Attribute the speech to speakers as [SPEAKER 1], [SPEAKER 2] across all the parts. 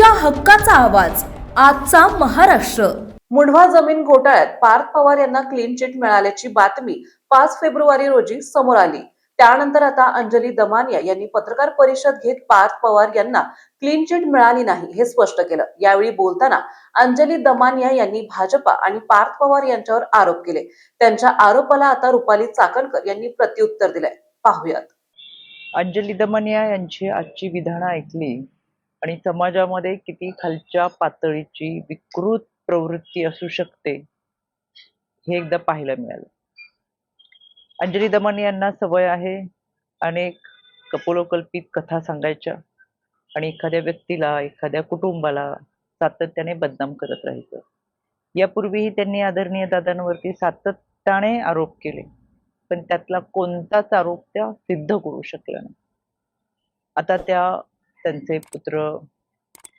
[SPEAKER 1] तुमच्या हक्काचा आवाज आजचा महाराष्ट्र।
[SPEAKER 2] मुंढवा जमीन घोटाळ्यात पार्थ पवार यांना क्लीन चिट मिळाल्याची बातमी 5 फेब्रुवारी रोजी समोर आली। त्यानंतर आता अंजली दमानिया यांनी पत्रकार परिषद घेत पार्थ पवार यांना क्लीन चिट मिळाली नाही हे स्पष्ट केलं। यावेळी बोलताना अंजली दमानिया यांनी भाजपा आणि पार्थ पवार यांच्यावर आरोप केले। त्यांच्या आरोपाला आता रुपाली चाकणकर यांनी प्रत्युत्तर दिलंय। पाहूयात।
[SPEAKER 3] अंजली दमानिया यांची आजची विधानं ऐकली आणि समाजामध्ये किती खालच्या पातळीची विकृत प्रवृत्ती असू शकते हे एकदा पाहायला मिळालं। अंजली दमानिया यांना सवय आहे अनेक कपोलकल्पित कथा सांगायच्या आणि एखाद्या व्यक्तीला, एखाद्या कुटुंबाला सातत्याने बदनाम करत राहायचं। यापूर्वीही त्यांनी आदरणीय दादांवरती सातत्याने आरोप केले, पण त्यातला कोणताच आरोप त्या सिद्ध करू शकल्या नाही। आता त्यांचे पुत्र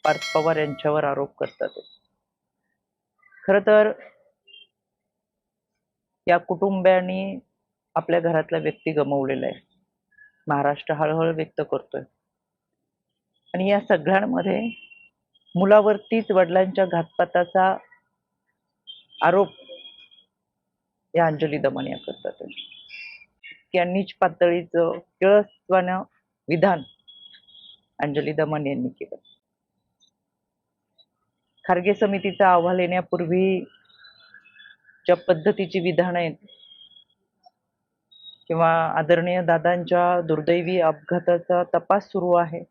[SPEAKER 3] पार्थ पवार यांच्यावर आरोप करतात। खरं तर या कुटुंबांनी आपल्या घरातला व्यक्ती गमावलेला आहे, महाराष्ट्र हळहळ व्यक्त करतोय। आणि या सगळ्यांमध्ये मुलावरतीच वडिलांच्या घातपाताचा आरोप या अंजली दमानिया करतात। त्या नीच पातळीचं किळसवाणं विधान अंजली दमानिया यांनी केलं। खारगे समितीचा अहवाल येण्यापूर्वी ज्या पद्धतीची विधानं आहेत किंवा आदरणीय दादांच्या दुर्दैवी अपघाताचा तपास सुरू आहे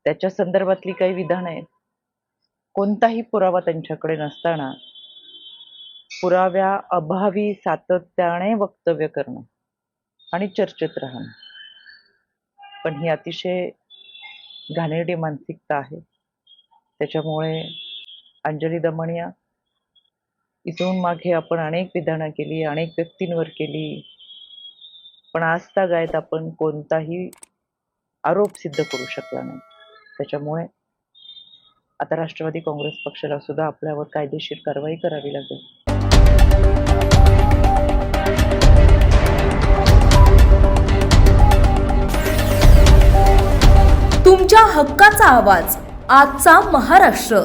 [SPEAKER 3] त्याच्या संदर्भातली काही विधानं आहेत, कोणताही पुरावा त्यांच्याकडे नसताना पुराव्या अभावी सातत्याने वक्तव्य करणं आणि चर्चेत राहणं, पण ही अतिशय घाणेरडी मानसिकता आहे। त्याच्यामुळे अंजली दमानिया, इथून मागे आपण अनेक विधानं केली, अनेक व्यक्तींवर केली, पण आजतागायत आपण कोणताही आरोप सिद्ध करू शकला नाही। त्याच्यामुळे आता राष्ट्रवादी काँग्रेस पक्षाला सुद्धा आपल्यावर कायदेशीर कारवाई करावी लागेल।
[SPEAKER 1] तुमच्या हक्काचा आवाज आजचा महाराष्ट्र।